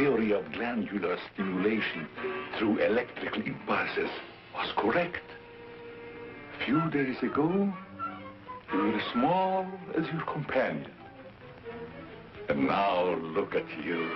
theory of glandular stimulation through electrical impulses was correct. A few days ago, you were as small as your companion. And now look at you.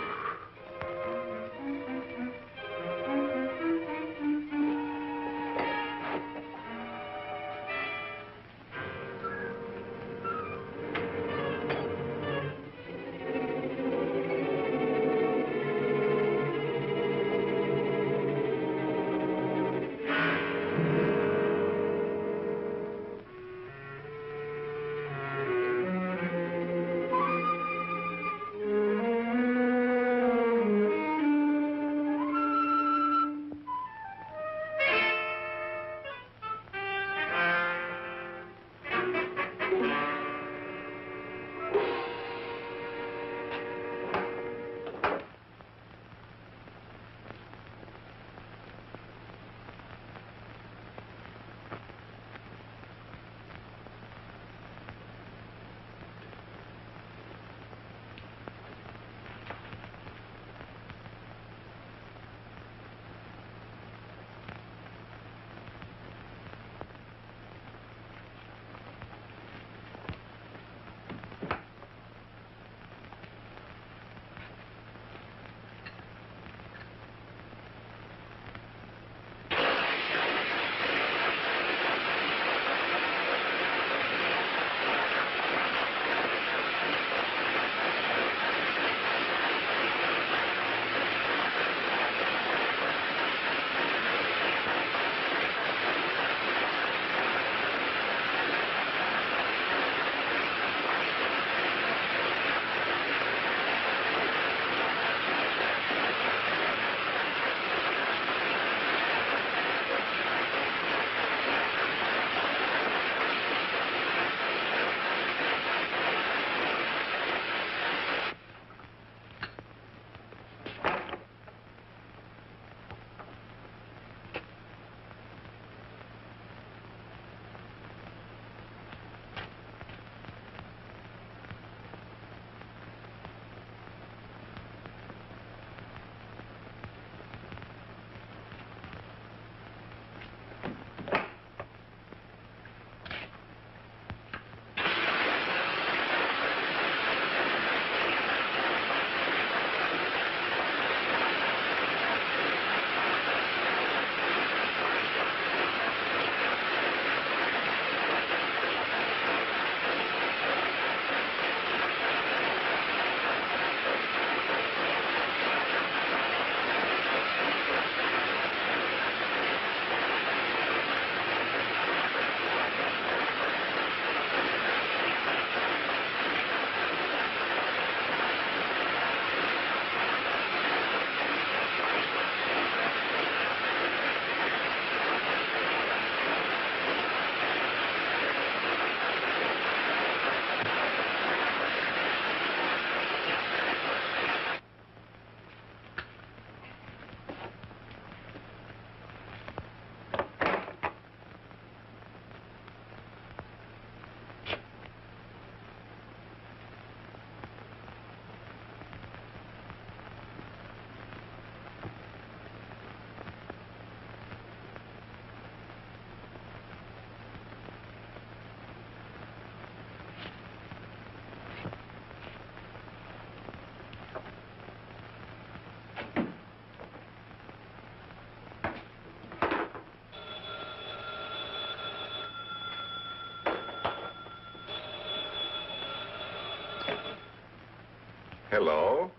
Hello.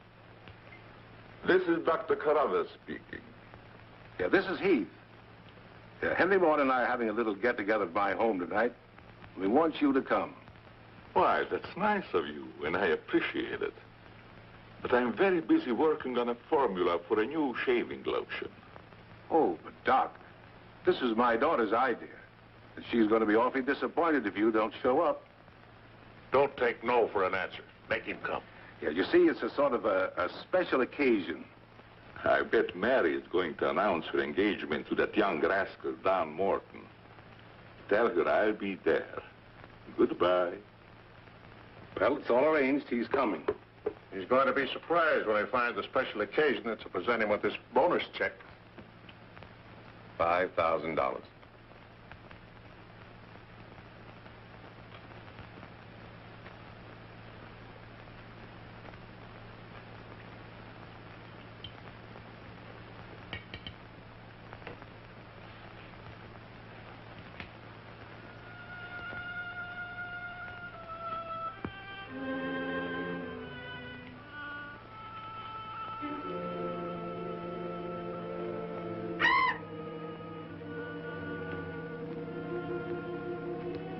This is Dr. Carruthers speaking. Yeah, this is Heath. Yeah, Henry Moore and I are having a little get-together at my home tonight. We want you to come. Why, that's nice of you, and I appreciate it. But I'm very busy working on a formula for a new shaving lotion. Oh, but Doc, this is my daughter's idea. And she's going to be awfully disappointed if you don't show up. Don't take no for an answer. Make him come. Yeah, you see, it's a sort of a special occasion. I bet Mary is going to announce her engagement to that young rascal, Don Morton. Tell her I'll be there. Goodbye. Well, it's all arranged. He's coming. He's going to be surprised when he finds the special occasion that's to present him with this bonus check. $5,000.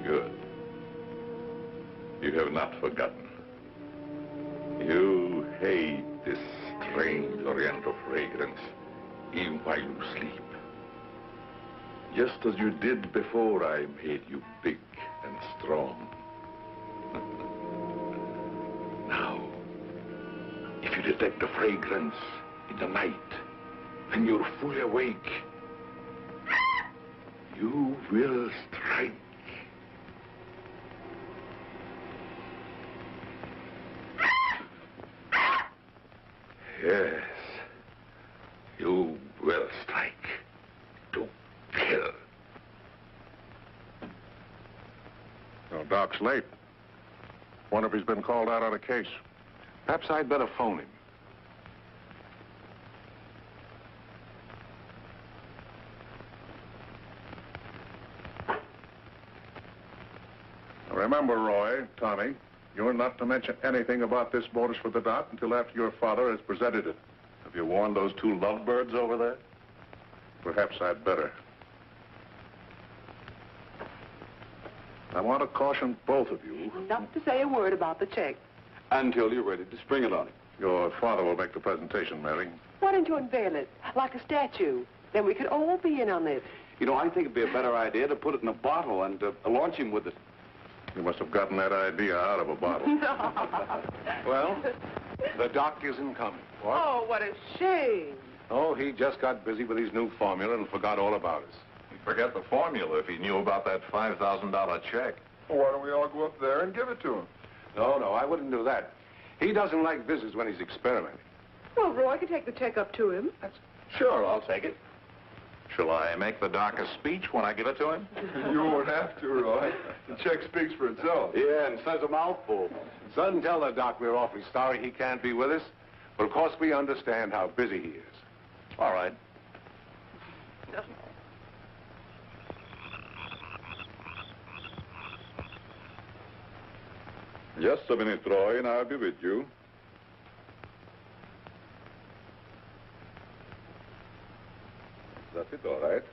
Good. You have not forgotten. You hate this strange oriental fragrance, even while you sleep. Just as you did before I made you big and strong. Now, if you detect the fragrance in the night, when you're fully awake, you will strike. Yes, you will strike to kill. Well, Doc's late. Wonder if he's been called out on a case. Perhaps I'd better phone him. Remember, Roy, Tommy, you're not to mention anything about this bonus for the Doc until after your father has presented it. Have you warned those two lovebirds over there? Perhaps I'd better. I want to caution both of you. Not to say a word about the check. Until you're ready to spring it on him. Your father will make the presentation, Mary. Why don't you unveil it like a statue? Then we could all be in on this. You know, I think it'd be a better idea to put it in a bottle and launch him with it. You must have gotten that idea out of a bottle. Well, the Doc isn't coming. What? Oh, what a shame. Oh, he just got busy with his new formula and forgot all about us. He'd forget the formula if he knew about that $5,000 check. Well, why don't we all go up there and give it to him? No, I wouldn't do that. He doesn't like visits when he's experimenting. Well, Roy could take the check up to him. Sure, I'll take it. Shall I make the Doc a speech when I give it to him? You won't have to, Roy. The check speaks for itself. Yeah, and says a mouthful. Son, tell the Doc we're awfully sorry he can't be with us. But of course we understand how busy he is. All right. Just a minute, Roy, and I'll be with you. That's it, all right.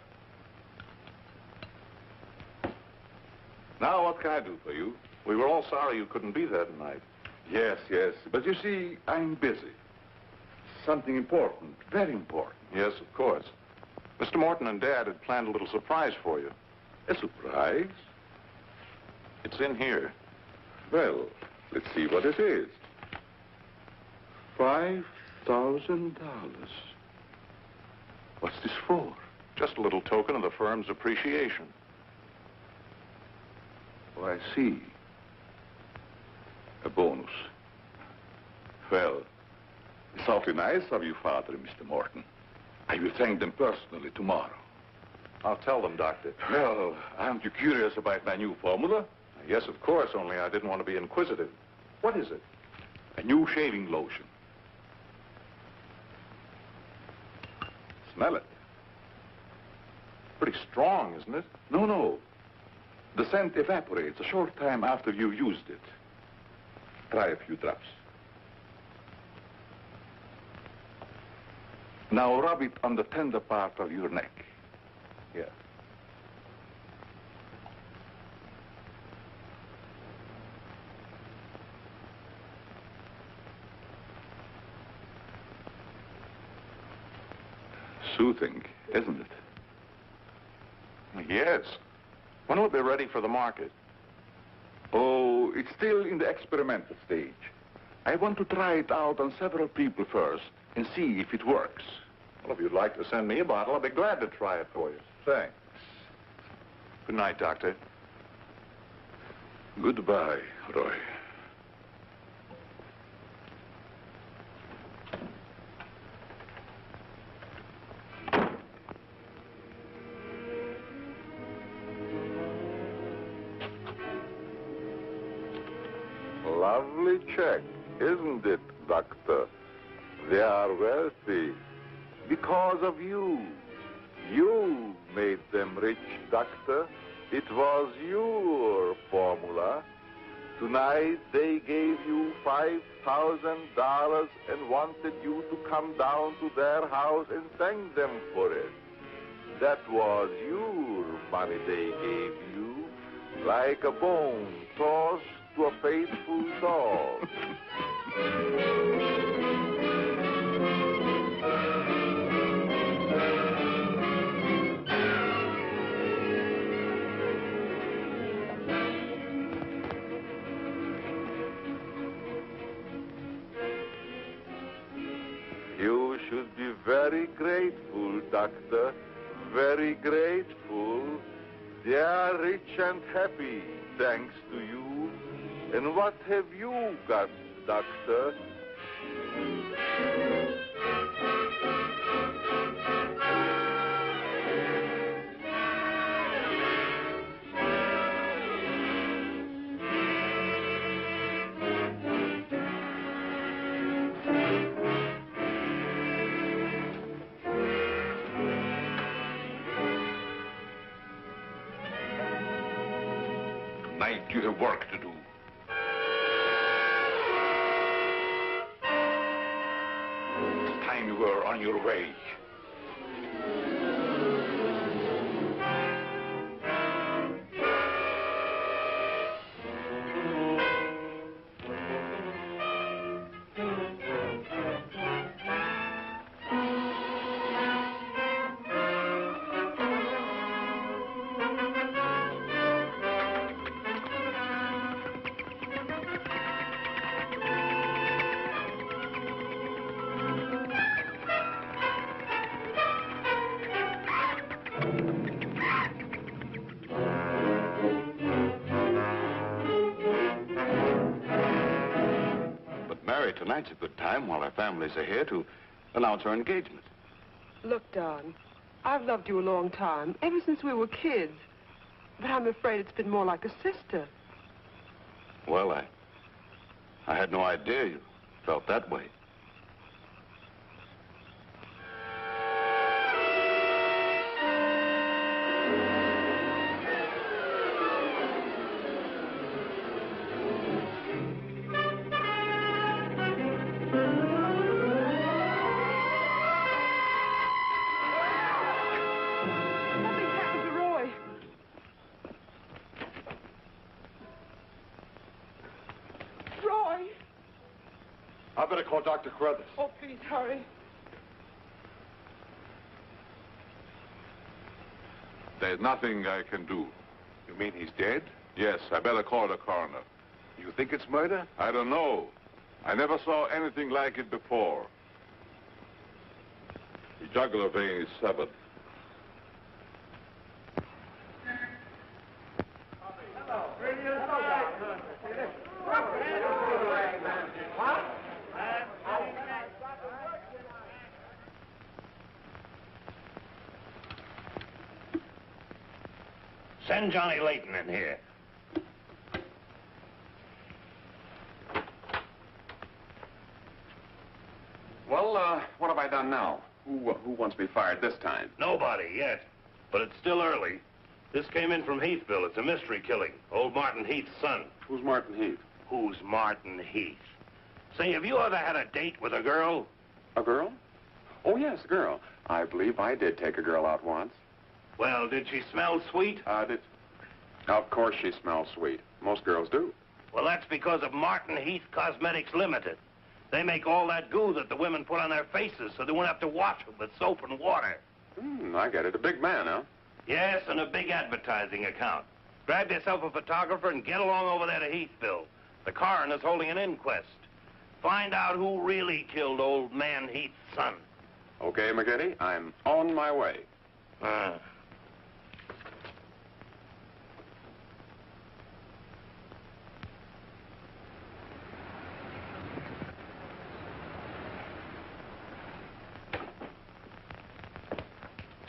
Now, what can I do for you? We were all sorry you couldn't be there tonight. Yes, but you see, I'm busy. Something important, very important. Yes, of course. Mr. Morton and Dad had planned a little surprise for you. A surprise? It's in here. Well, let's see what it is. $5,000. What's this for? Just a little token of the firm's appreciation. Oh, I see. A bonus. Well, it's awfully nice of you, Father and Mr. Morton. I will thank them personally tomorrow. I'll tell them, Doctor. Well, aren't you curious about my new formula? Yes, of course, only I didn't want to be inquisitive. What is it? A new shaving lotion. Smell it. Pretty strong, isn't it? No. The scent evaporates a short time after you've used it. Try a few drops. Now rub it on the tender part of your neck. Here. Soothing, isn't it? Yes. When will it be ready for the market? Oh, it's still in the experimental stage. I want to try it out on several people first and see if it works. Well, if you'd like to send me a bottle, I'll be glad to try it for you. Thanks. Good night, Doctor. Goodbye, Roy. lovely check, isn't it, Doctor? They are wealthy because of you. You made them rich, Doctor. It was your formula. Tonight they gave you $5,000 and wanted you to come down to their house and thank them for it. That was your money they gave you, like a bone tossed to a faithful dog. You should be very grateful, Doctor. Very grateful. They are rich and happy, thanks to you. And what have you got, Doctor? Tonight you have work to do. It's time you were on your way. Mary, tonight's a good time while our families are here to announce our engagement. Look, Don, I've loved you a long time, ever since we were kids. But I'm afraid it's been more like a sister. Well, I had no idea you felt that way. I better call Dr. Carruthers. Oh, please, hurry. There's nothing I can do. You mean he's dead? Yes, I better call the coroner. You think it's murder? I don't know. I never saw anything like it before. The jugular vein is severed. Send Johnny Layton in here. Well, what have I done now? Who wants me fired this time? Nobody yet, but it's still early. This came in from Heathville. It's a mystery killing. Old Martin Heath's son. Who's Martin Heath? Who's Martin Heath? Say, have you ever had a date with a girl? A girl? Oh, yes, a girl. I believe I did take a girl out once. Well, did she smell sweet? Of course she smells sweet. Most girls do. Well, that's because of Martin Heath Cosmetics Limited. They make all that goo that the women put on their faces so they won't have to wash them with soap and water. I get it. A big man, huh? Yes, and a big advertising account. Grab yourself a photographer and get along over there to Heathville. The coroner's holding an inquest. Find out who really killed old man Heath's son. Okay, McGinty, I'm on my way.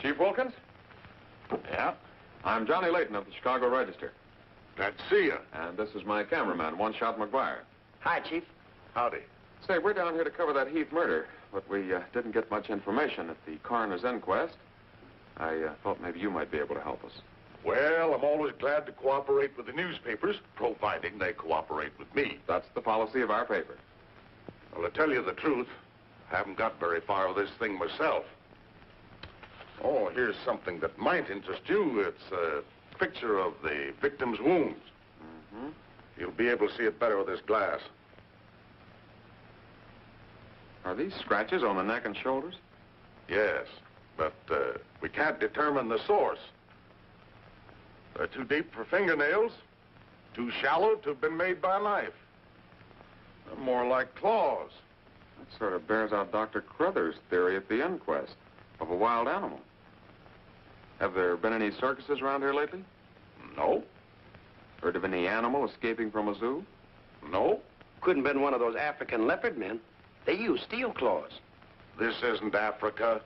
Chief Wilkins? Yeah? I'm Johnny Layton of the Chicago Register. Glad to see you. And this is my cameraman, One Shot McGuire. Hi, Chief. Howdy. Say, we're down here to cover that Heath murder, but we didn't get much information at the coroner's inquest. I thought maybe you might be able to help us. Well, I'm always glad to cooperate with the newspapers, providing they cooperate with me. That's the policy of our paper. Well, to tell you the truth, I haven't got very far with this thing myself. Oh, here's something that might interest you. It's a picture of the victim's wounds. Mm-hmm. You'll be able to see it better with this glass. Are these scratches on the neck and shoulders? Yes, but we can't determine the source. They're too deep for fingernails, too shallow to have been made by a knife. They're more like claws. That sort of bears out Dr. Crothers' theory at the inquest of a wild animal. Have there been any circuses around here lately? No. Heard of any animal escaping from a zoo? No. Couldn't have been one of those African leopard men. They use steel claws. This isn't Africa.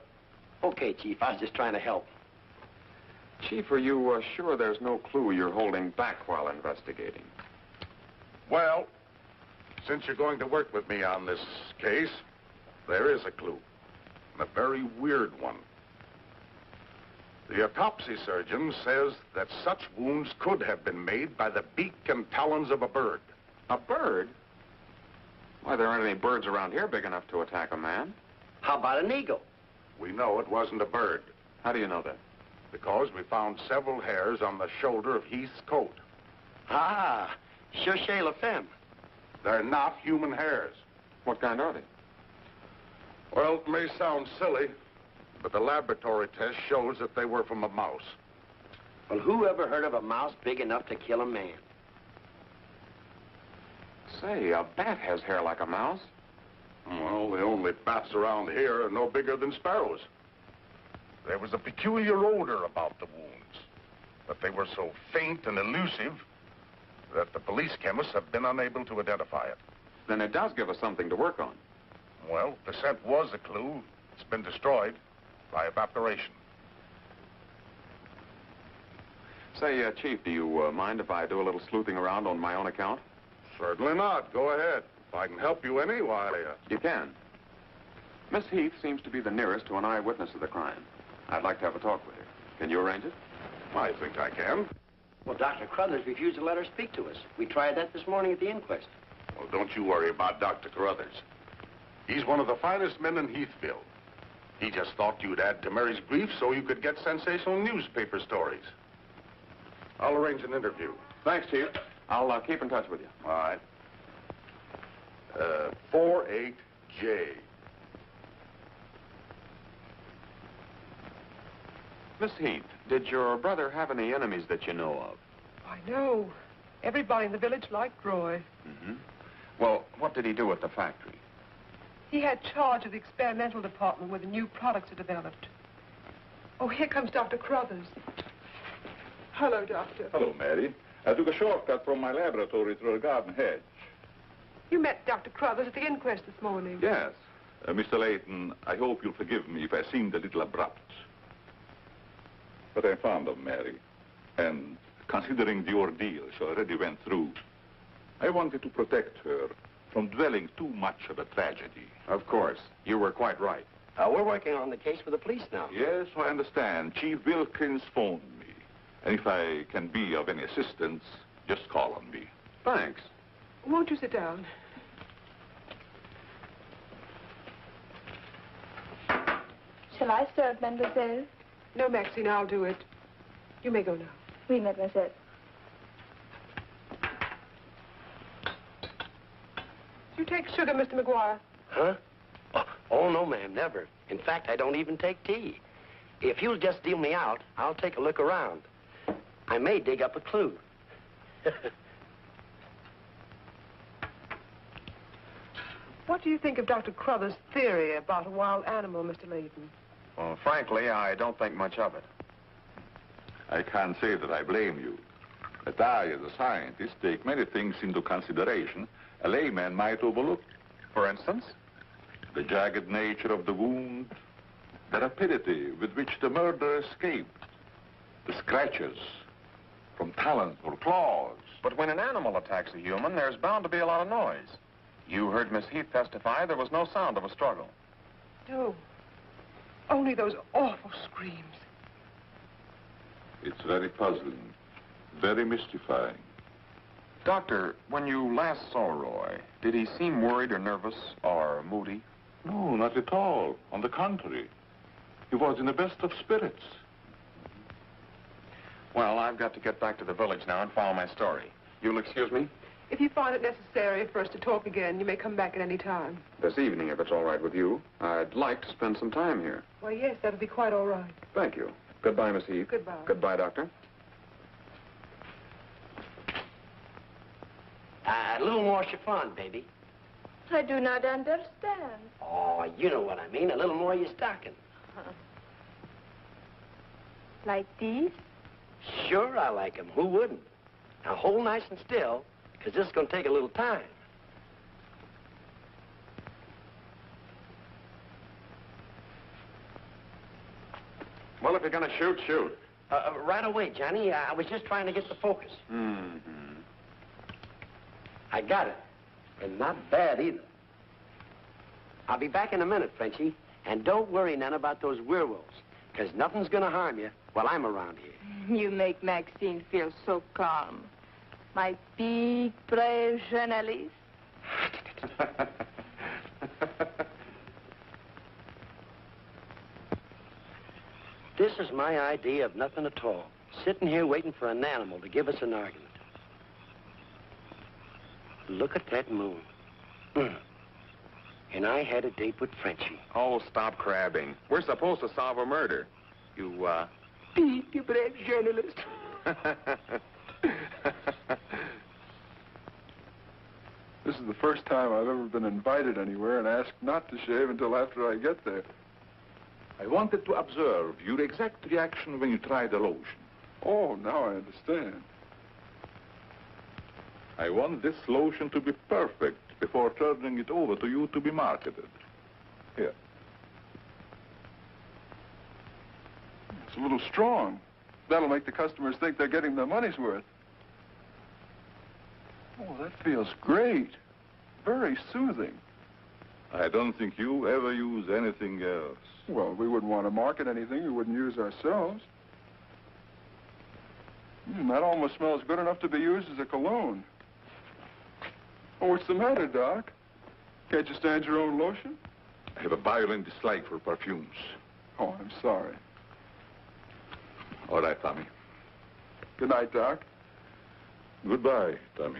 Okay, Chief, I was just trying to help. Chief, are you sure there's no clue you're holding back while investigating? Well, since you're going to work with me on this case, there is a clue, and a very weird one. The autopsy surgeon says that such wounds could have been made by the beak and talons of a bird. A bird? Why, there aren't any birds around here big enough to attack a man. How about an eagle? We know it wasn't a bird, How do you know that? because we found several hairs on the shoulder of Heath's coat. Ah, cherchez la femme. They're not human hairs. What kind are they? Well, it may sound silly, but the laboratory test shows that they were from a mouse. Well, who ever heard of a mouse big enough to kill a man? Say, a bat has hair like a mouse. Well, the only bats around here are no bigger than sparrows. There was a peculiar odor about the wounds, but they were so faint and elusive that the police chemists have been unable to identify it. Then it does give us something to work on. Well, the scent was a clue. It's been destroyed by evaporation. Say, Chief, do you mind if I do a little sleuthing around on my own account? Certainly not. Go ahead. If I can help you any, why... You can. Miss Heath seems to be the nearest to an eyewitness of the crime. I'd like to have a talk with her. Can you arrange it? I think I can. Well, Dr. Crothers refused to let her speak to us. We tried that this morning at the inquest. Well, don't you worry about Dr. Carruthers. He's one of the finest men in Heathville. He just thought you'd add to Mary's grief so you could get sensational newspaper stories. I'll arrange an interview. Thanks, Chief. I'll keep in touch with you. All right. 48J. Miss Heath, did your brother have any enemies that you know of? I know. Everybody in the village liked Roy. Mm-hmm. Well, what did he do at the factory? He had charge of the experimental department where the new products are developed. Oh, here comes Dr. Crothers. Hello, Doctor. Hello, Mary. I took a shortcut from my laboratory through a garden hedge. You met Dr. Crothers at the inquest this morning. Yes. Mr. Layton, I hope you'll forgive me if I seemed a little abrupt. But I'm fond of Mary. And considering the ordeal she already went through, I wanted to protect her from dwelling too much of a tragedy. Of course. You were quite right. We're working on the case with the police now. Yes, I understand. Chief Wilkins phoned me. And if I can be of any assistance, just call on me. Thanks. Won't you sit down? Shall I serve, mademoiselle? No, Maxine, I'll do it. You may go now. Oui, mademoiselle. Do you take sugar, Mr. McGuire? Huh? Oh, no, ma'am, never. In fact, I don't even take tea. If you'll just deal me out, I'll take a look around. I may dig up a clue. What do you think of Dr. Crothers' theory about a wild animal, Mr. Layton? Well, frankly, I don't think much of it. I can't say that I blame you. But I, as a scientist, take many things into consideration a layman might overlook. For instance? The jagged nature of the wound, the rapidity with which the murderer escaped, the scratches from talons or claws. But when an animal attacks a human, there's bound to be a lot of noise. You heard Miss Heath testify there was no sound of a struggle. No. Only those awful screams. It's very puzzling, very mystifying. Doctor, when you last saw Roy, did he seem worried or nervous or moody? No, not at all. On the contrary. He was in the best of spirits. Well, I've got to get back to the village now and follow my story. You'll excuse me? If you find it necessary for us to talk again, you may come back at any time. This evening, if it's all right with you. I'd like to spend some time here. Why, yes, that'll be quite all right. Thank you. Goodbye, Miss Heath. Goodbye. Goodbye, Doctor. A little more chiffon, baby. I do not understand. Oh, you know what I mean. A little more of your stocking. Like these? Sure, I like 'em. Who wouldn't? Now, hold nice and still, because this is going to take a little time. Well, if you're going to shoot, shoot. Right away, Johnny. I was just trying to get the focus. Mm-hmm. I got it. And not bad, either. I'll be back in a minute, Frenchie. And don't worry none about those werewolves, because nothing's going to harm you while I'm around here. You make Maxine feel so calm. My big, brave journalist. This is my idea of nothing at all. Sitting here waiting for an animal to give us an argument. Look at that moon. And I had a date with Frenchie. Oh, stop crabbing. We're supposed to solve a murder. You, You brave journalist. This is the first time I've ever been invited anywhere and asked not to shave until after I get there. I wanted to observe your exact reaction when you tried the lotion. Oh, now I understand. I want this lotion to be perfect before turning it over to you to be marketed. Here. It's a little strong. That'll make the customers think they're getting their money's worth. Oh, that feels great. Very soothing. I don't think you ever use anything else. Well, we wouldn't want to market anything we wouldn't use ourselves. That almost smells good enough to be used as a cologne. Oh, what's the matter, Doc? Can't you stand your own lotion? I have a violent dislike for perfumes. Oh, I'm sorry. All right, Tommy. Good night, Doc. Goodbye, Tommy.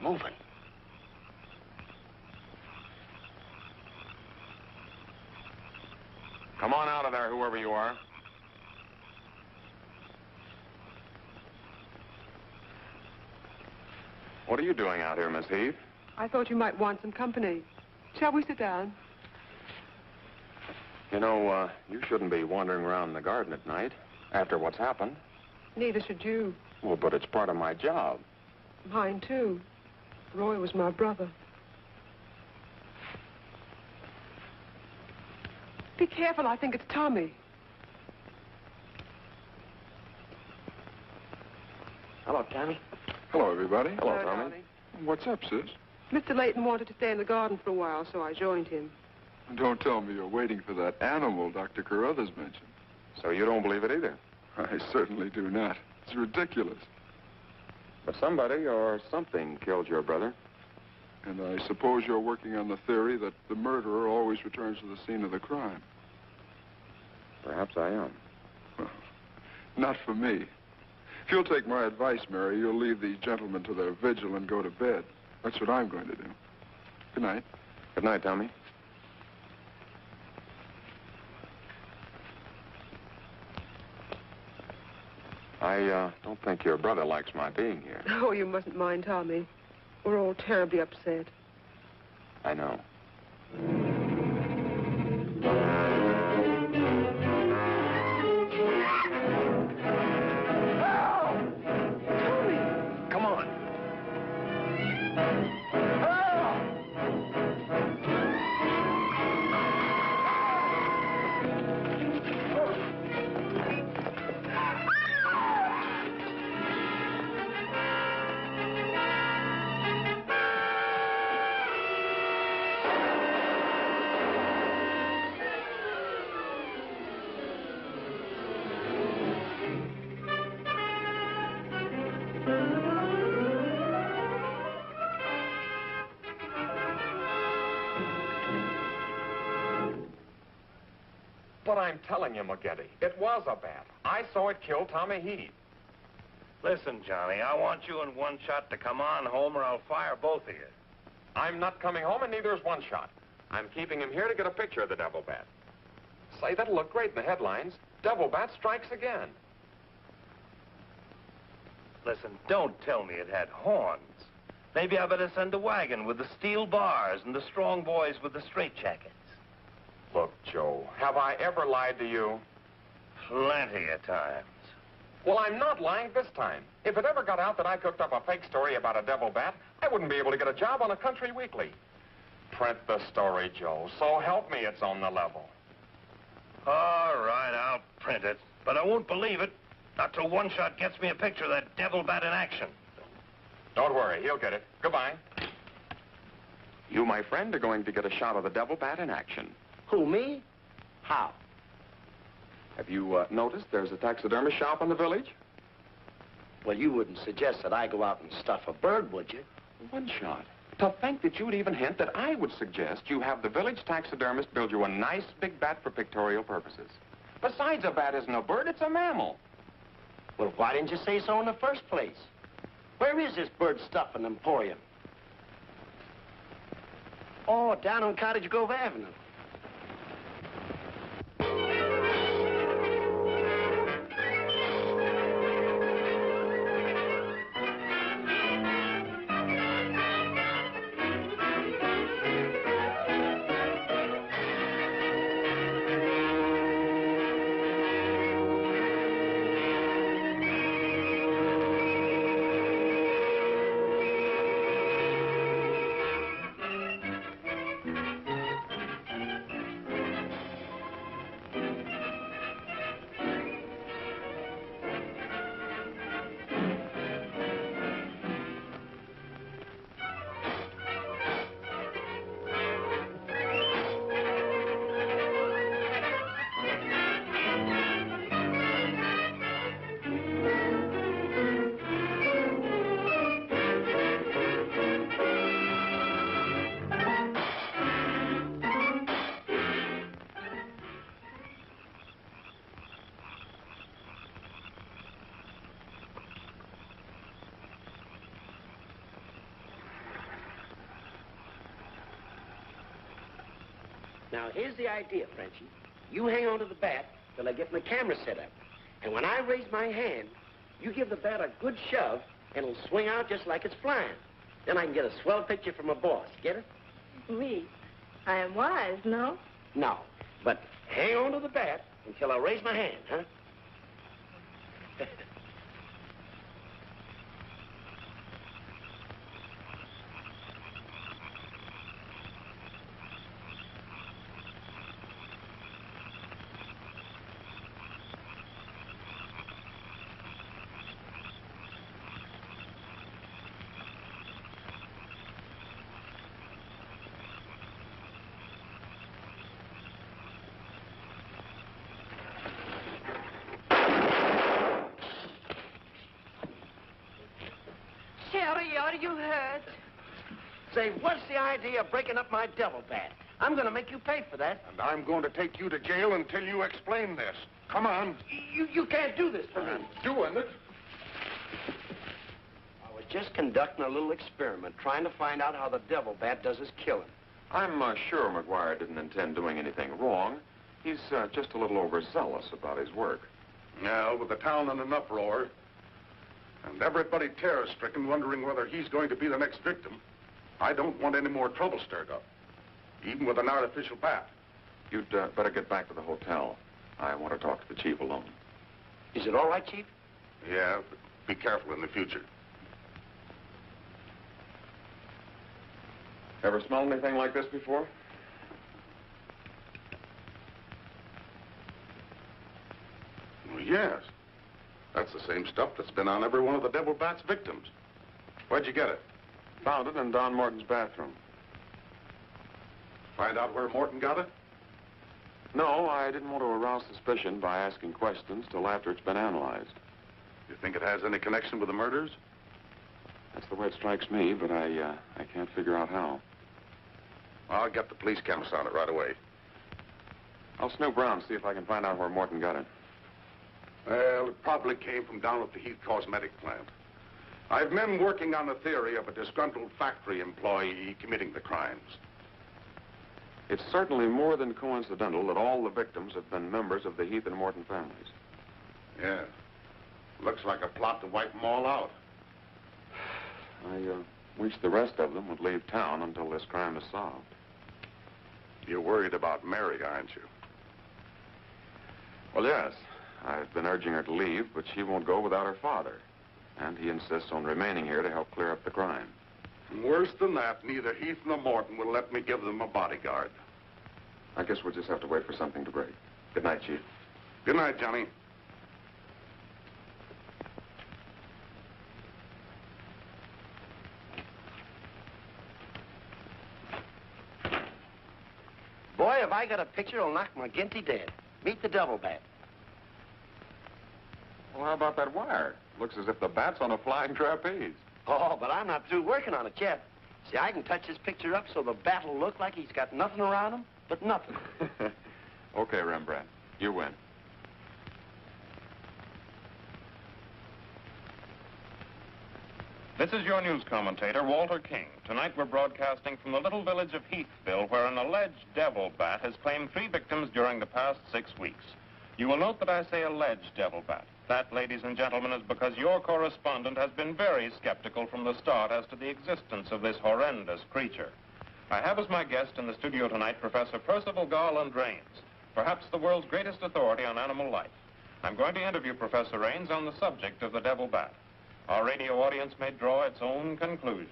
Moving. Come on out of there, whoever you are. What are you doing out here, Miss Heath? I thought you might want some company. Shall we sit down? You know, you shouldn't be wandering around in the garden at night after what's happened. Neither should you. Well, but it's part of my job. Mine, too. Roy was my brother. Be careful, I think it's Tommy. Hello, Tommy. Hello, everybody. Hello, Tommy. darling. What's up, sis? Mr. Layton wanted to stay in the garden for a while, so I joined him. Don't tell me you're waiting for that animal Dr. Carruthers mentioned. So you don't believe it either? I certainly do not. It's ridiculous. But somebody or something killed your brother. And I suppose you're working on the theory that the murderer always returns to the scene of the crime. Perhaps I am. Well, not for me. If you'll take my advice, Mary, you'll leave these gentlemen to their vigil and go to bed. That's what I'm going to do. Good night. Good night, Tommy. I don't think your brother likes my being here. Oh, you mustn't mind, Tommy. We're all terribly upset. I know. Come on. But I'm telling you, McGetty, it was a bat. I saw it kill Tommy Heath. Listen, Johnny, I want you in One Shot to come on home or I'll fire both of you. I'm not coming home, and neither is One Shot. I'm keeping him here to get a picture of the devil bat. Say, that'll look great in the headlines. Devil bat strikes again. Listen, don't tell me it had horns. Maybe I better send a wagon with the steel bars and the strong boys with the straitjackets. Look, Joe, have I ever lied to you? Plenty of times. Well, I'm not lying this time. If it ever got out that I cooked up a fake story about a devil bat, I wouldn't be able to get a job on a country weekly. Print the story, Joe. So help me, it's on the level. All right, I'll print it. But I won't believe it. Not till One Shot gets me a picture of that devil bat in action. Don't worry, he'll get it. Goodbye. You, my friend, are going to get a shot of the devil bat in action. Who, me? How? Have you noticed there's a taxidermist shop in the village? Well, you wouldn't suggest that I go out and stuff a bird, would you? One Shot. To think that you'd even hint that I would suggest you have the village taxidermist build you a nice big bat for pictorial purposes. Besides, a bat isn't a bird, it's a mammal. Well, why didn't you say so in the first place? Where is this bird stuffing emporium? Oh, down on Cottage Grove Avenue. Now, here's the idea, Frenchie. You hang on to the bat till I get my camera set up. And when I raise my hand, you give the bat a good shove, and it'll swing out just like it's flying. Then I can get a swell picture from my boss. Get it? Me? I am wise, no? No. But hang on to the bat until I raise my hand, huh? Sherry, are you hurt? Say, what's the idea of breaking up my devil bat? I'm going to make you pay for that. And I'm going to take you to jail until you explain this. Come on. You can't do this to me. I'm doing it. I was just conducting a little experiment, trying to find out how the devil bat does his killing. I'm sure McGuire didn't intend doing anything wrong. He's just a little overzealous about his work. Now, with the town in an uproar, and everybody terror-stricken, wondering whether he's going to be the next victim, I don't want any more trouble stirred up, even with an artificial bat. You'd better get back to the hotel. I want to talk to the chief alone. Is it all right, Chief? Yeah, but be careful in the future. Ever smelled anything like this before? Well, yes. That's the same stuff that's been on every one of the devil bat's victims. Where'd you get it? Found it in Don Morton's bathroom. Find out where Morton got it? No, I didn't want to arouse suspicion by asking questions till after it's been analyzed. You think it has any connection with the murders? That's the way it strikes me, but I can't figure out how. I'll get the police chemist on it right away. I'll snoop around, see if I can find out where Morton got it. Well, it probably came from down at the Heath Cosmetic plant. I've men working on the theory of a disgruntled factory employee committing the crimes. It's certainly more than coincidental that all the victims have been members of the Heath and Morton families. Yeah. Looks like a plot to wipe them all out. I wish the rest of them would leave town until this crime is solved. You're worried about Mary, aren't you? Well, yes. I've been urging her to leave, but she won't go without her father. And he insists on remaining here to help clear up the crime. And worse than that, neither Heath nor Morton will let me give them a bodyguard. I guess we'll just have to wait for something to break. Good night, Chief. Good night, Johnny. Boy, if I got a picture, it'll knock McGinty dead. Meet the devil bat. Well, how about that wire? Looks as if the bat's on a flying trapeze. Oh, but I'm not through working on it yet. See, I can touch this picture up so the bat will look like he's got nothing around him but nothing. Okay, Rembrandt. You win. This is your news commentator, Walter King. Tonight we're broadcasting from the little village of Heathville, where an alleged devil bat has claimed 3 victims during the past 6 weeks. You will note that I say alleged devil bat. That, ladies and gentlemen, is because your correspondent has been very skeptical from the start as to the existence of this horrendous creature. I have as my guest in the studio tonight Professor Percival Garland Rains, perhaps the world's greatest authority on animal life. I'm going to interview Professor Rains on the subject of the devil bat. Our radio audience may draw its own conclusions.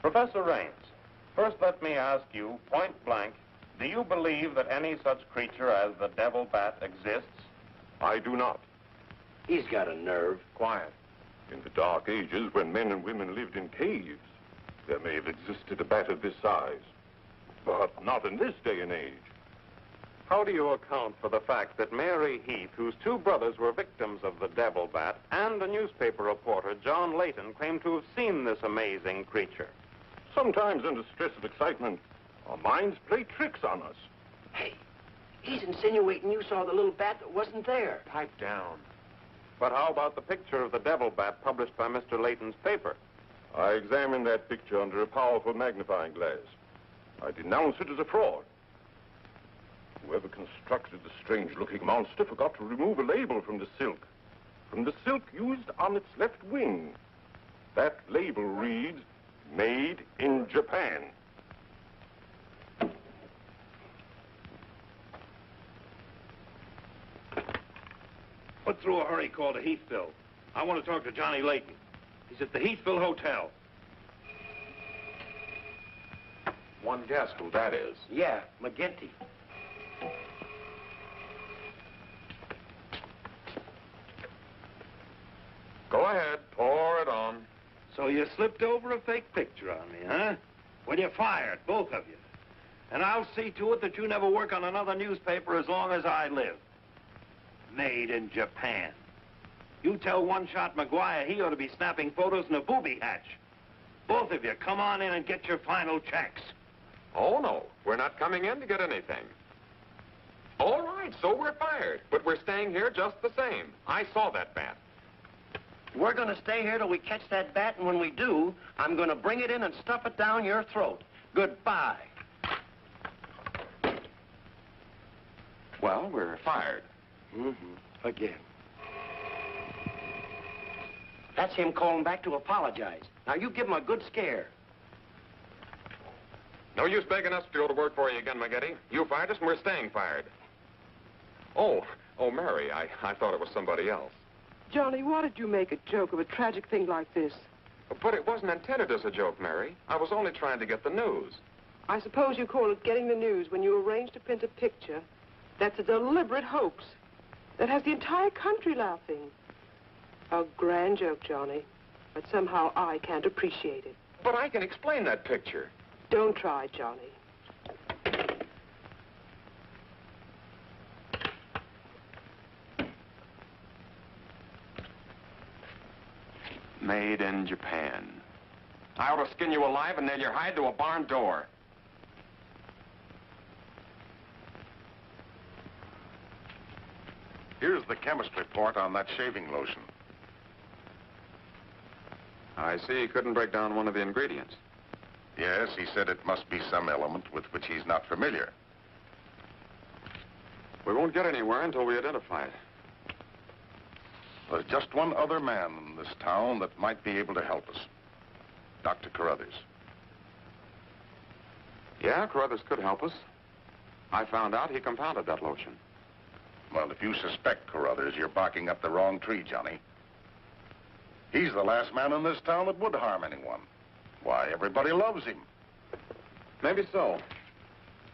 Professor Rains, first let me ask you, point blank, do you believe that any such creature as the devil bat exists? I do not. He's got a nerve. Quiet. In the Dark Ages, when men and women lived in caves, there may have existed a bat of this size. But not in this day and age. How do you account for the fact that Mary Heath, whose 2 brothers were victims of the devil bat, and a newspaper reporter, John Layton, claimed to have seen this amazing creature? Sometimes under stress of excitement, our minds play tricks on us. Hey, he's insinuating you saw the little bat that wasn't there. Pipe down. But how about the picture of the devil bat published by Mr. Layton's paper? I examined that picture under a powerful magnifying glass. I denounce it as a fraud. Whoever constructed the strange-looking monster forgot to remove a label from the silk. From the silk used on its left wing. That label reads, "Made in Japan." Put through a hurry call to Heathville. I want to talk to Johnny Layton. He's at the Heathville Hotel. One guess who that is. Yeah, McGinty. Go ahead, pour it on. So you slipped over a fake picture on me, huh? Well, you're fired, both of you. And I'll see to it that you never work on another newspaper as long as I live. Made in Japan. You tell One-Shot McGuire he ought to be snapping photos in a booby hatch. Both of you, come on in and get your final checks. Oh, no. We're not coming in to get anything. All right, so we're fired. But we're staying here just the same. I saw that bat. We're going to stay here till we catch that bat, and when we do, I'm going to bring it in and stuff it down your throat. Goodbye. Well, we're fired. Again. That's him calling back to apologize. Now, you give him a good scare. No use begging us to go to work for you again, McGetty. You fired us, and we're staying fired. Oh, Mary, I thought it was somebody else. Johnny, why did you make a joke of a tragic thing like this? But it wasn't intended as a joke, Mary. I was only trying to get the news. I suppose you call it getting the news when you arrange to print a picture. That's a deliberate hoax that has the entire country laughing. A grand joke, Johnny, but somehow I can't appreciate it. But I can explain that picture. Don't try, Johnny. Made in Japan. I ought to skin you alive and nail your hide to a barn door. Here's the chemist report on that shaving lotion. I see he couldn't break down one of the ingredients. Yes, he said it must be some element with which he's not familiar. We won't get anywhere until we identify it. There's just one other man in this town that might be able to help us. Dr. Carruthers. Yeah, Carruthers could help us. I found out he compounded that lotion. Well, if you suspect Carruthers, you're barking up the wrong tree, Johnny. He's the last man in this town that would harm anyone. Why, everybody loves him. Maybe so.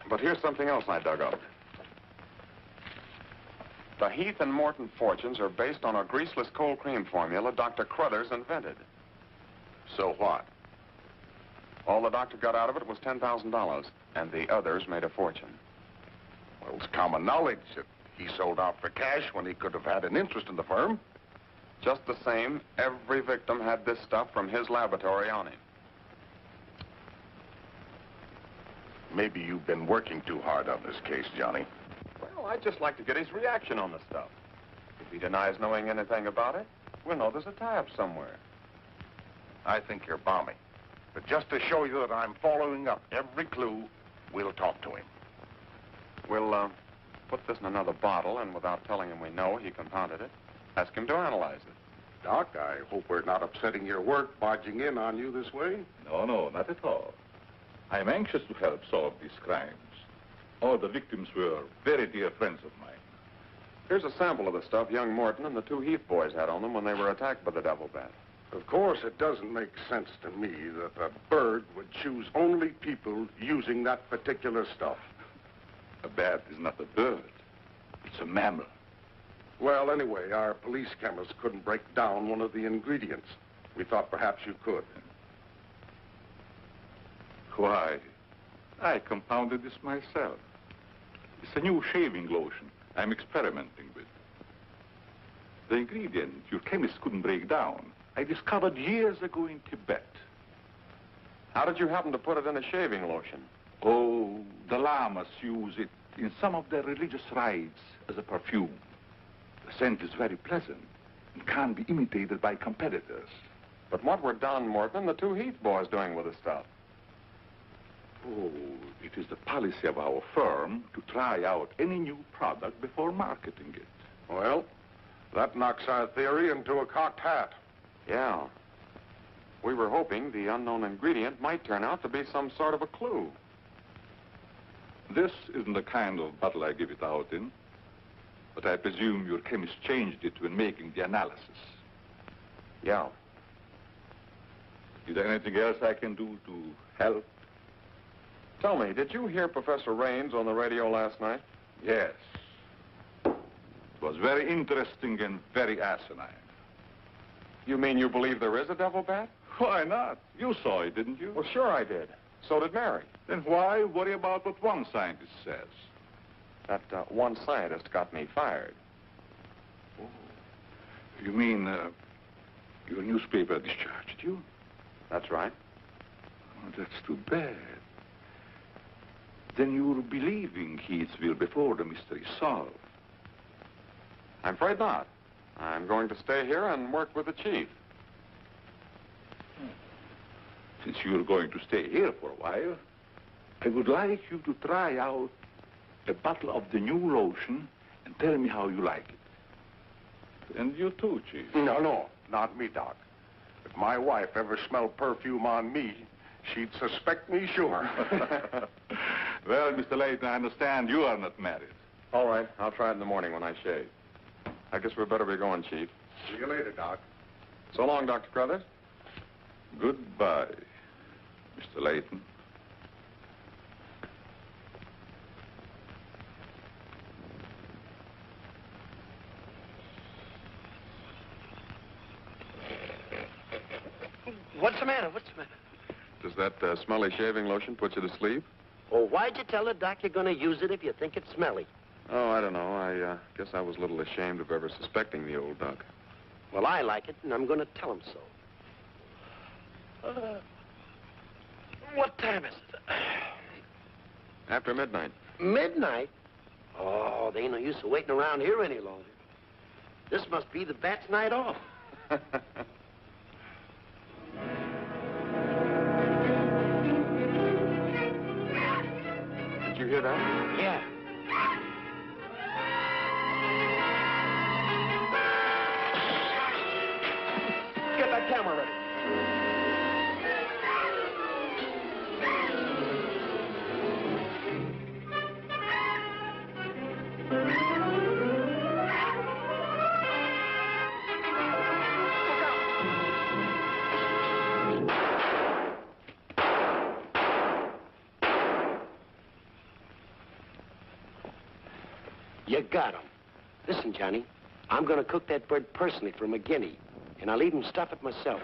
But here's something else I dug up. The Heath and Morton fortunes are based on a greaseless cold cream formula Dr. Carruthers invented. So what? All the doctor got out of it was $10,000, and the others made a fortune. Well, it's common knowledge that he sold out for cash when he could have had an interest in the firm. Just the same, every victim had this stuff from his laboratory on him. Maybe you've been working too hard on this case, Johnny. Well, I'd just like to get his reaction on the stuff. If he denies knowing anything about it, we'll know there's a tie-up somewhere. I think you're balmy. But just to show you that I'm following up every clue, we'll talk to him. We'll, put this in another bottle, and without telling him we know he compounded it, ask him to analyze it. Doc, I hope we're not upsetting your work barging in on you this way. No, not at all. I'm anxious to help solve these crimes. All the victims were very dear friends of mine. Here's a sample of the stuff young Morton and the two Heath boys had on them when they were attacked by the devil bat. Of course, it doesn't make sense to me that a bird would choose only people using that particular stuff. A bat is not a bird. It's a mammal. Well, anyway, our police chemist couldn't break down one of the ingredients. We thought perhaps you could. Why, I compounded this myself. It's a new shaving lotion I'm experimenting with. The ingredient your chemist couldn't break down, I discovered years ago in Tibet. How did you happen to put it in a shaving lotion? Oh, the lamas use it in some of their religious rites as a perfume. The scent is very pleasant and can't be imitated by competitors. But what were Don Morton and the two Heath boys doing with the stuff? Oh, it is the policy of our firm to try out any new product before marketing it. Well, that knocks our theory into a cocked hat. Yeah. We were hoping the unknown ingredient might turn out to be some sort of a clue. This isn't the kind of bottle I give it out in, but I presume your chemist changed it when making the analysis. Yeah. Is there anything else I can do to help? Tell me, did you hear Professor Raines on the radio last night? Yes. It was very interesting and very asinine. You mean you believe there is a devil bat? Why not? You saw it, didn't you? Well, sure I did. So did Mary. Then why worry about what one scientist says? That one scientist got me fired. Oh. You mean your newspaper discharged you? That's right. Oh, that's too bad. Then you're believing Heathsville before the mystery's solved. I'm afraid not. I'm going to stay here and work with the chief. Since you're going to stay here for a while, I would like you to try out a bottle of the new lotion and tell me how you like it. And you too, Chief. No, not me, Doc. If my wife ever smelled perfume on me, she'd suspect me, sure. Well, Mr. Layton, I understand you are not married. All right, I'll try it in the morning when I shave. I guess we'd better be going, Chief. See you later, Doc. So long, Dr. Crothers. Goodbye, Mr. Layton. What's the matter? What's the matter? Does that smelly shaving lotion put you to sleep? Oh, why'd you tell the doc you're going to use it if you think it's smelly? Oh, I don't know. I guess I was a little ashamed of ever suspecting the old duck. Well, I like it, and I'm going to tell him so. What time is it? After midnight. Midnight? Oh, there ain't no use of waiting around here any longer. This must be the bat's night off. Did you hear that? Yeah. Get that camera ready. You got him. Listen, Johnny, I'm going to cook that bird personally for McGinney, and I'll even stuff it myself.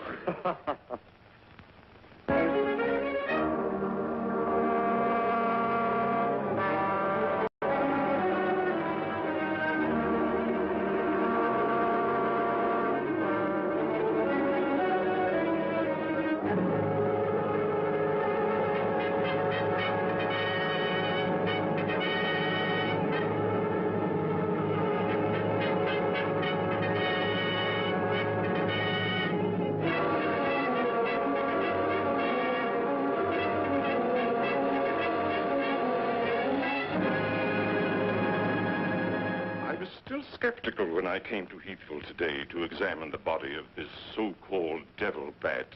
Skeptical when I came to Heathville today to examine the body of this so-called devil bat.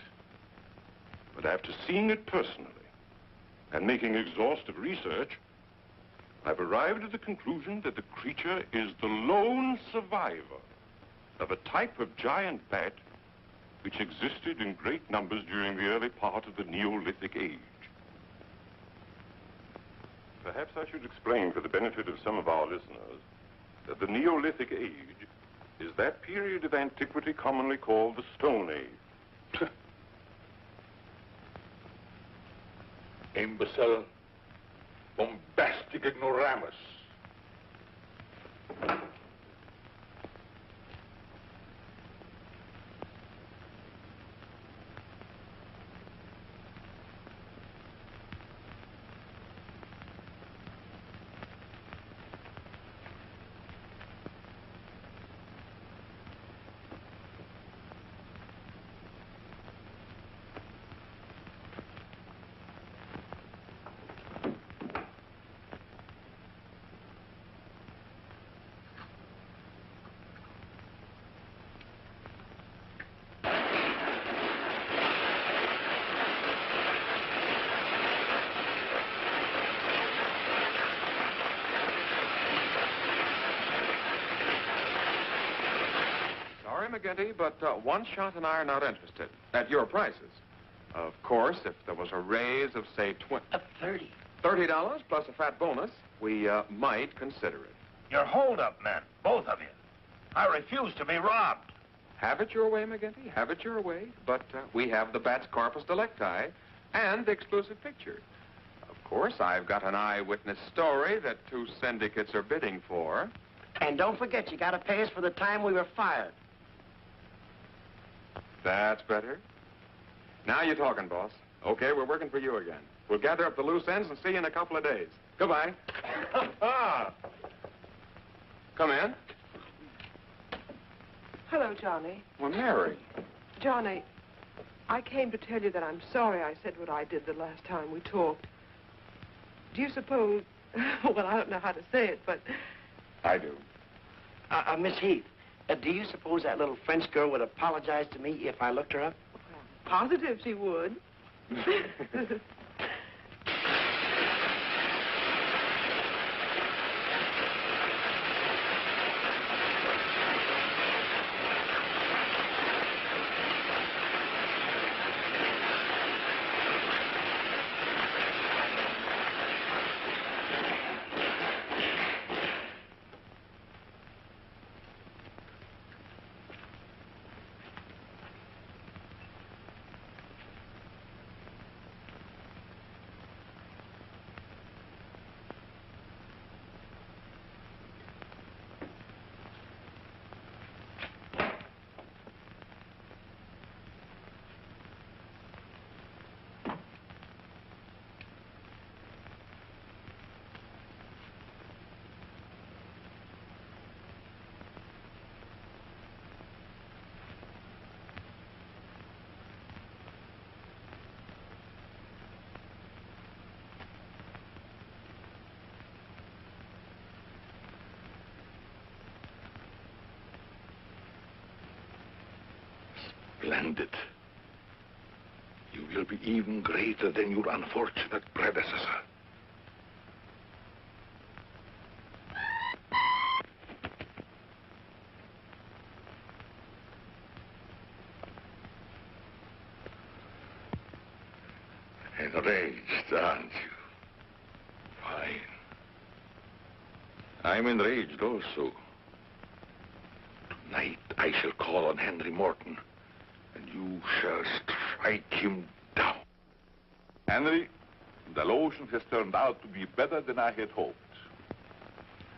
But after seeing it personally and making exhaustive research, I've arrived at the conclusion that the creature is the lone survivor of a type of giant bat which existed in great numbers during the early part of the Neolithic age. Perhaps I should explain for the benefit of some of our listeners that the Neolithic age is that period of antiquity commonly called the Stone Age. Imbecile, bombastic ignoramus. McGinty, but One Shot and I are not interested. At your prices. Of course, if there was a raise of, say, $30 plus a fat bonus, we might consider it. You're hold-up men, both of you. I refuse to be robbed. Have it your way, McGinty. Have it your way. But we have the bat's corpus delicti and the exclusive picture. Of course, I've got an eyewitness story that 2 syndicates are bidding for. And don't forget, you got to pay us for the time we were fired. That's better. Now you're talking, boss. Okay, we're working for you again. We'll gather up the loose ends and see you in a couple of days. Goodbye. Come in. Hello, Johnny. Well, Mary. Johnny, I came to tell you that I'm sorry I said what I did the last time we talked. Do you suppose... Well, I don't know how to say it, but... I do. Miss Heath, do you suppose that little French girl would apologize to me if I looked her up? Positive she would. Splendid. You will be even greater than your unfortunate predecessor. Enraged, aren't you? Fine. I'm enraged also. Tonight I shall call on Henry Morton, and you shall strike him down. Henry, the lotion has turned out to be better than I had hoped.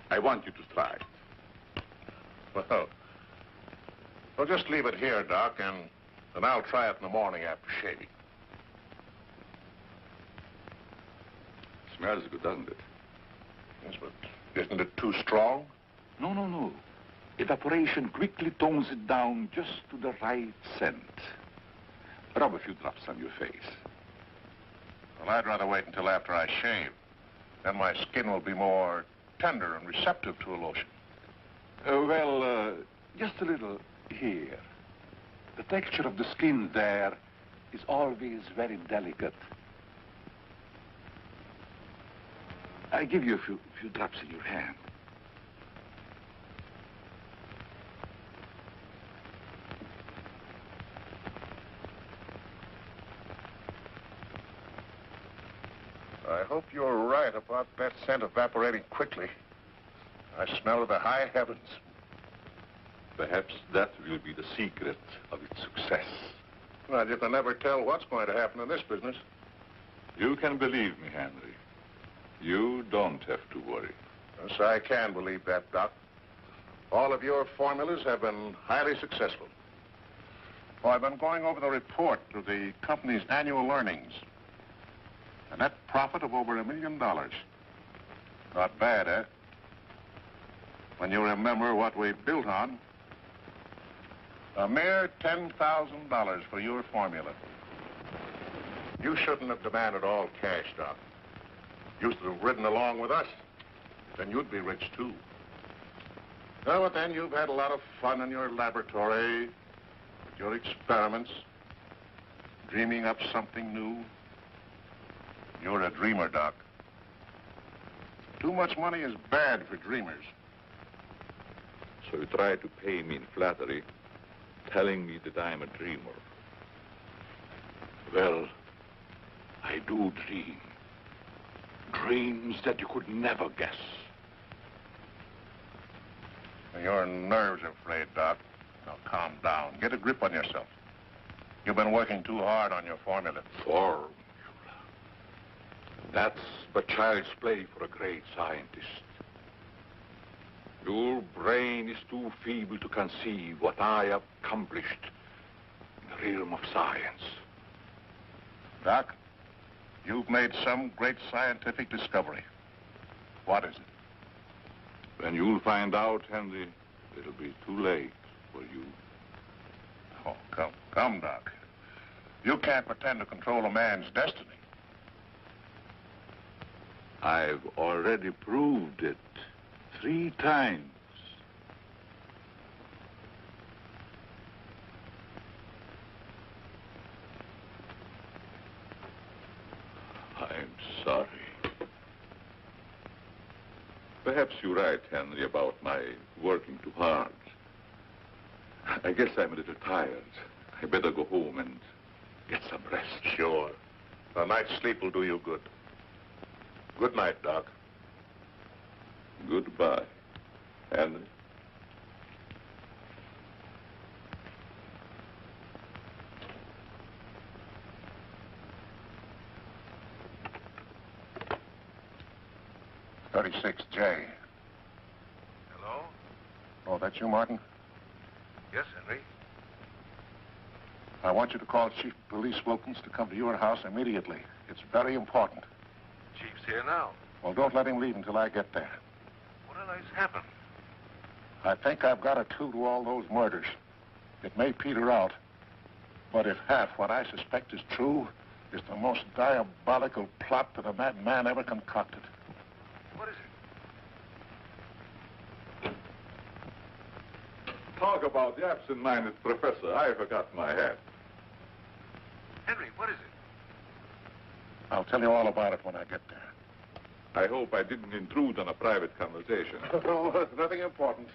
I want you to try it. Well, just leave it here, Doc, and I'll try it in the morning after shaving. Smells good, doesn't it? Yes, but isn't it too strong? No, no, no. Evaporation quickly tones it down just to the right scent. Rub a few drops on your face. Well, I'd rather wait until after I shave. Then my skin will be more tender and receptive to a lotion. Just a little here. The texture of the skin there is always very delicate. I give you a few drops in your hand. I hope you're right about that scent evaporating quickly. I smell the high heavens. Perhaps that will be the secret of its success. Well, you can never tell what's going to happen in this business. You can believe me, Henry. You don't have to worry. Yes, I can believe that, Doc. All of your formulas have been highly successful. Oh, I've been going over the report of the company's annual earnings. A net profit of over $1 million. Not bad, eh? When you remember what we built on. A mere $10,000 for your formula. You shouldn't have demanded all cash, Doc. You should have ridden along with us. Then you'd be rich, too. Oh, but then you've had a lot of fun in your laboratory, with your experiments, dreaming up something new. You're a dreamer, Doc. Too much money is bad for dreamers. So you try to pay me in flattery, telling me that I'm a dreamer. Well, I do dream. Dreams that you could never guess. Your nerves are frayed, Doc. Now, calm down. Get a grip on yourself. You've been working too hard on your formula. Formula. That's but child's play for a great scientist. Your brain is too feeble to conceive what I accomplished in the realm of science. Doc, you've made some great scientific discovery. What is it? When you'll find out, Henry, it'll be too late for you. Oh, come, Doc. You can't pretend to control a man's destiny. I've already proved it 3 times. I'm sorry. Perhaps you're right, Henry, about my working too hard. I guess I'm a little tired. I better go home and get some rest. Sure. A night's sleep will do you good. Good night, Doc. Goodbye, Henry. J. Hello? Oh, that's you, Martin? Yes, Henry. I want you to call Chief of Police Wilkins to come to your house immediately. It's very important. Chief's here now. Well, don't let him leave until I get there. What on earth's happened? I think I've got a clue to all those murders. It may peter out, but if half what I suspect is true, it's the most diabolical plot that a madman ever concocted. What is it? Talk about the absent-minded professor. I forgot my hat. Henry, what is it? I'll tell you all about it when I get there. I hope I didn't intrude on a private conversation. Oh, nothing important.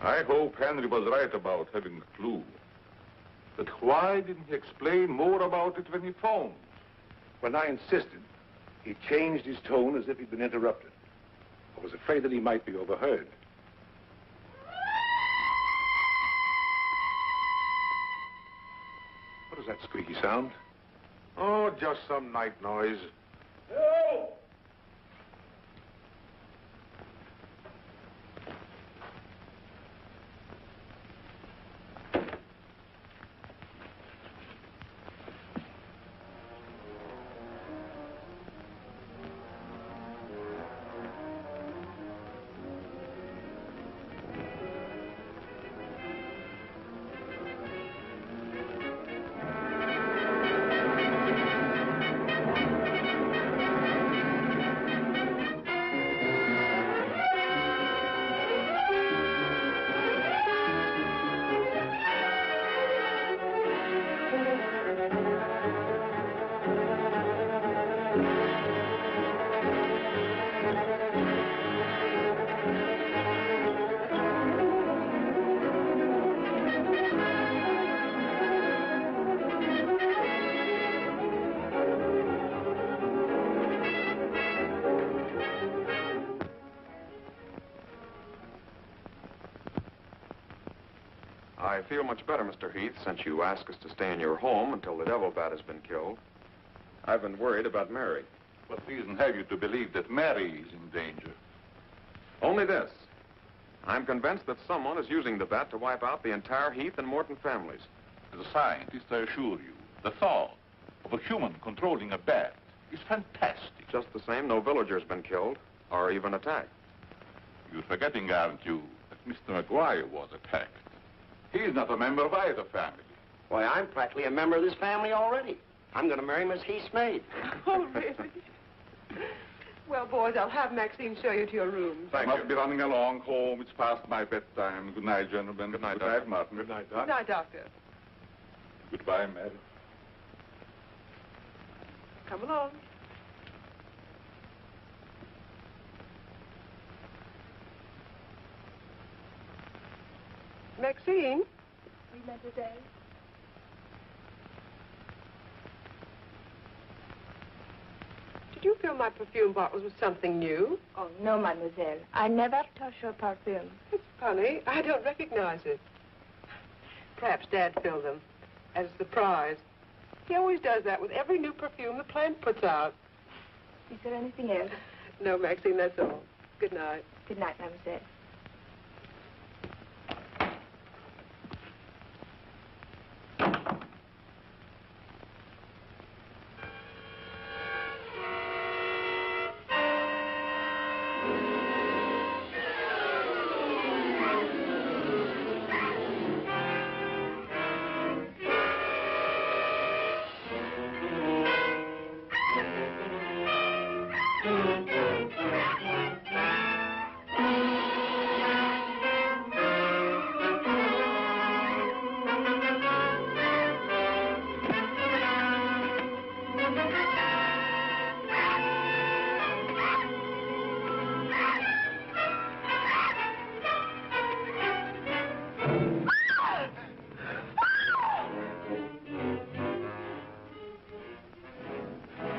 I hope Henry was right about having a clue. But why didn't he explain more about it when he phoned? When I insisted, he changed his tone as if he'd been interrupted. I was afraid that he might be overheard. What is that squeaky sound? Oh, just some night noise. I feel much better, Mr. Heath, since you asked us to stay in your home until the devil bat has been killed. I've been worried about Mary. What reason have you to believe that Mary is in danger? Only this. I'm convinced that someone is using the bat to wipe out the entire Heath and Morton families. As a scientist, I assure you, the thought of a human controlling a bat is fantastic. Just the same, no villager's been killed or even attacked. You're forgetting, aren't you, that Mr. McGuire was attacked. He's not a member of either family. Why, I'm practically a member of this family already. I'm going to marry Miss Heath's maid. Oh, really? Well, boys, I'll have Maxine show you to your rooms. I must be running along home. It's past my bedtime. Good night, gentlemen. Good night, Good night, Martin. Good night, Good Doc. night, Doctor. Goodbye, Mary. Come along. Maxine? Oui, mademoiselle. Did you fill my perfume bottles with something new? Oh, no, mademoiselle. I never touch your perfume. It's funny. I don't recognize it. Perhaps Dad filled them as a surprise. He always does that with every new perfume the plant puts out. Is there anything else? No, Maxine, that's all. Good night. Good night, mademoiselle.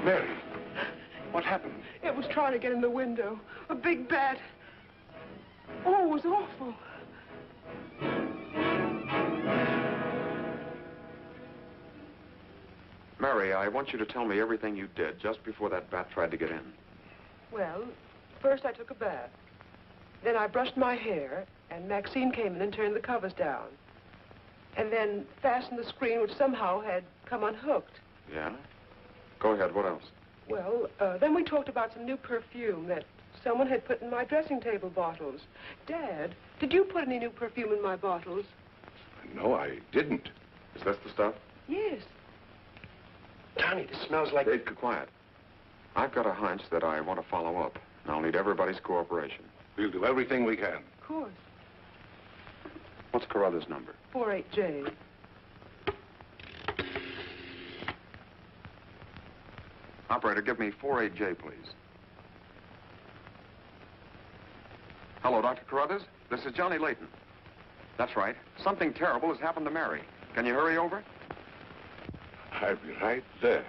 Mary, what happened? It was trying to get in the window. A big bat. Oh, it was awful. Mary, I want you to tell me everything you did just before that bat tried to get in. Well, first I took a bath. Then I brushed my hair, and Maxine came in and turned the covers down. And then fastened the screen, which somehow had come unhooked. Yeah? Go ahead, what else? Well, then we talked about some new perfume that someone had put in my dressing table bottles. Dad, did you put any new perfume in my bottles? No, I didn't. Is this the stuff? Yes. Johnny, this smells like... Hey, quiet. I've got a hunch that I want to follow up, and I'll need everybody's cooperation. We'll do everything we can. Of course. What's Carruthers' number? 48J. Operator, give me 48J, please. Hello, Dr. Carruthers. This is Johnny Layton. That's right. Something terrible has happened to Mary. Can you hurry over? I'll be right there.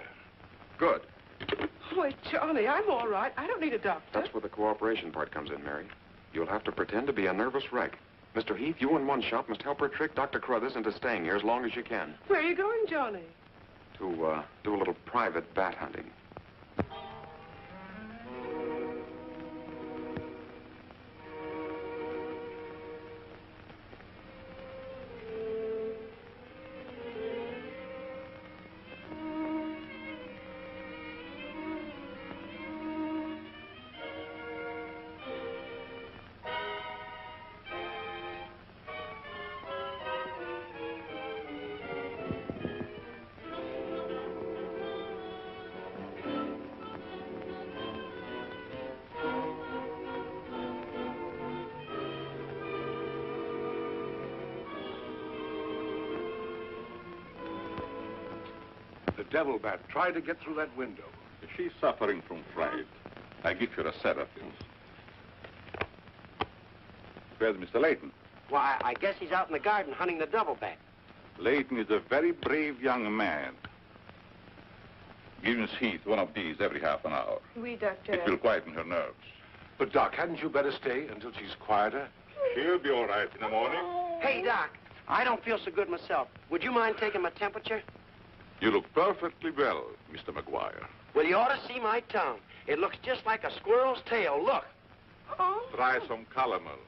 Good. Boy, Johnny, I'm all right. I don't need a doctor. That's where the cooperation part comes in, Mary. You'll have to pretend to be a nervous wreck. Mr. Heath, you in one shop must help her trick Dr. Carruthers into staying here as long as you can. Where are you going, Johnny? To, do a little private bat hunting. The devil bat tried to get through that window. If she's suffering from fright, I give her a sedative. Where's Mr. Layton? Why, I guess he's out in the garden hunting the double bat. Layton is a very brave young man. Give Miss Heath one of these every half an hour. Oui, doctor. It will quieten her nerves. But, Doc, hadn't you better stay until she's quieter? She'll be all right in the morning. Hey, Doc, I don't feel so good myself. Would you mind taking my temperature? You look perfectly well, Mr. McGuire. Well, you ought to see my tongue. It looks just like a squirrel's tail. Look. Try some calomel.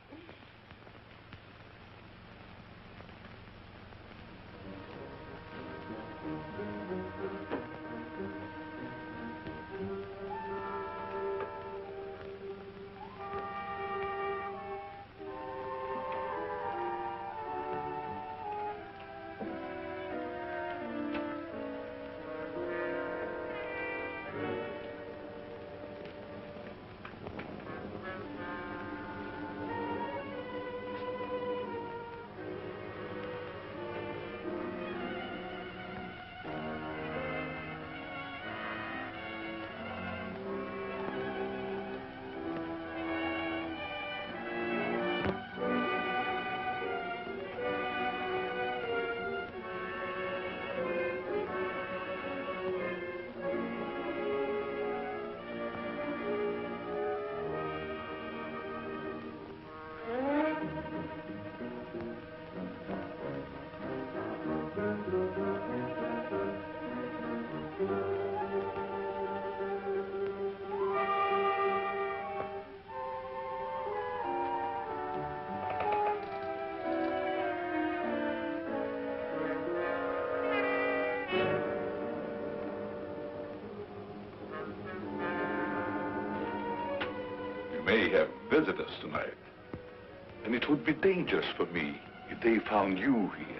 May have visitors tonight. And it would be dangerous for me if they found you here.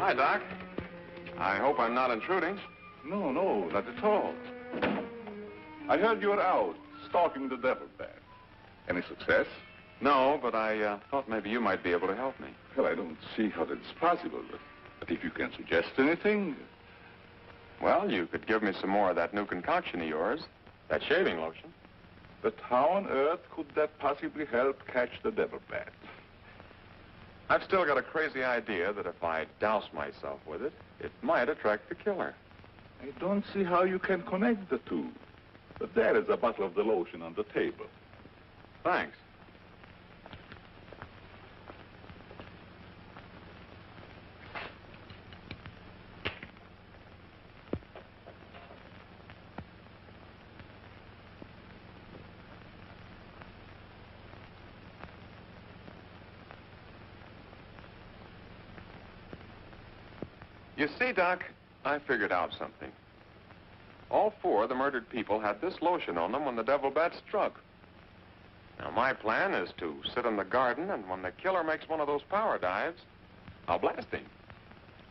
Hi, Doc. I hope I'm not intruding. No, not at all. I heard you were out stalking the devil bat. Any success? No, but I thought maybe you might be able to help me. Well, I don't see how that's possible, but if you can suggest anything... Well, you could give me some more of that new concoction of yours, that shaving lotion. But how on earth could that possibly help catch the devil bat? I've still got a crazy idea that if I douse myself with it, it might attract the killer. I don't see how you can connect the two. But there is a bottle of the lotion on the table. Thanks. You see, Doc, I figured out something. All four of the murdered people had this lotion on them when the devil bat struck. Now, my plan is to sit in the garden, and when the killer makes one of those power dives, I'll blast him.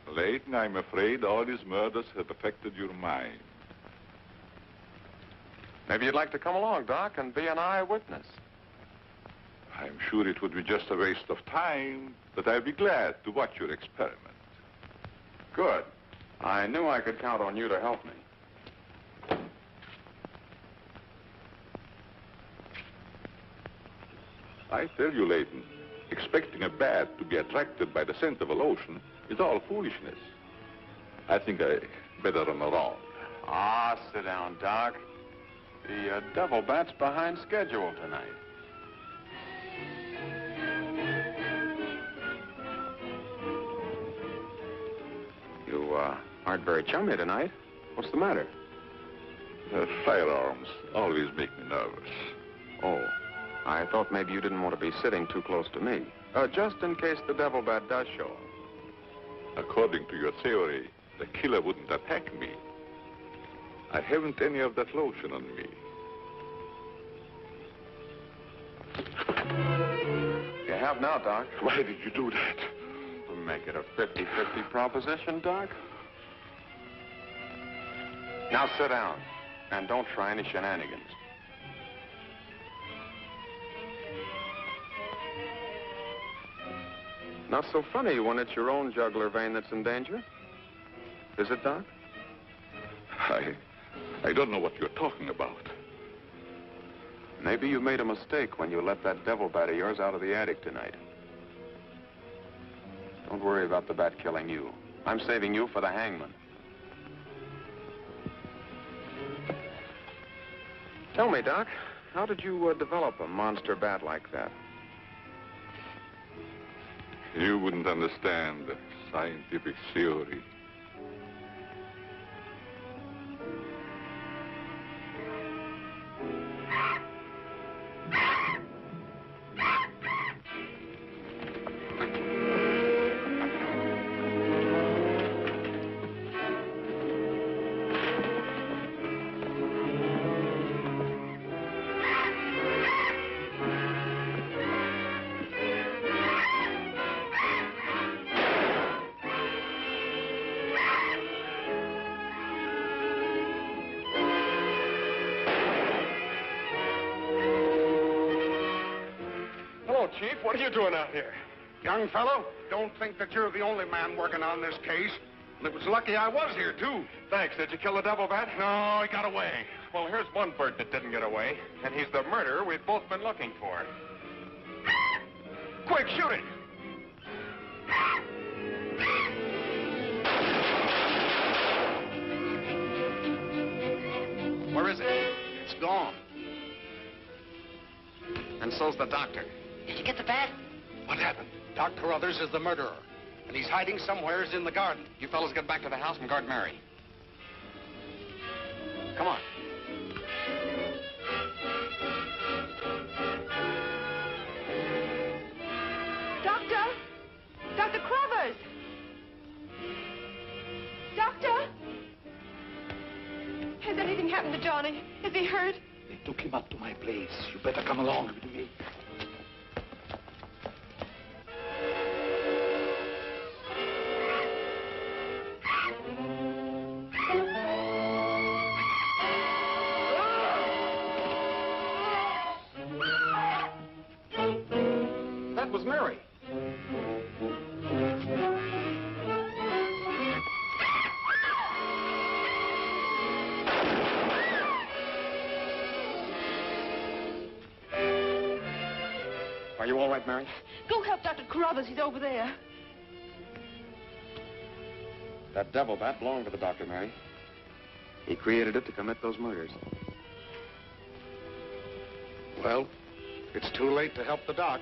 Layton, I'm afraid all these murders have affected your mind. Maybe you'd like to come along, Doc, and be an eyewitness. I'm sure it would be just a waste of time, but I'd be glad to watch your experiment. Good. I knew I could count on you to help me. I tell you, Layton, expecting a bat to be attracted by the scent of a lotion is all foolishness. I think I better run around. Ah, sit down, Doc. The devil bat's behind schedule tonight. Aren't very chummy tonight. What's the matter? Firearms always make me nervous. Oh, I thought maybe you didn't want to be sitting too close to me. Just in case the devil bat does show up. According to your theory, the killer wouldn't attack me. I haven't any of that lotion on me. You have now, Doc. Why did you do that? To make it a 50-50 proposition, Doc. Now sit down, and don't try any shenanigans. Not so funny when it's your own jugular vein that's in danger. Is it, Doc? I don't know what you're talking about. Maybe you made a mistake when you let that devil bat of yours out of the attic tonight. Don't worry about the bat killing you. I'm saving you for the hangman. Tell me, Doc, how did you develop a monster bat like that? You wouldn't understand the scientific theory. Chief, what are you doing out here? Young fellow, don't think that you're the only man working on this case. And it was lucky I was here, too. Thanks. Did you kill the devil bat? No, he got away. Well, here's one bird that didn't get away, and he's the murderer we've both been looking for. Quick, shoot it! Where is it? It's gone. And so's the doctor. Did you get the bat? What happened? Doc Carruthers is the murderer, and he's hiding somewheres in the garden. You fellas get back to the house and guard Mary. Come on. Doctor! Dr. Crothers! Doctor! Has anything happened to Johnny? Is he hurt? They took him up to my place. You better come along with me. That was Mary. Are you all right, Mary? Go help Dr. Carruthers. He's over there. That devil bat belonged to the doctor, Mary. He created it to commit those murders. Well, it's too late to help the doc.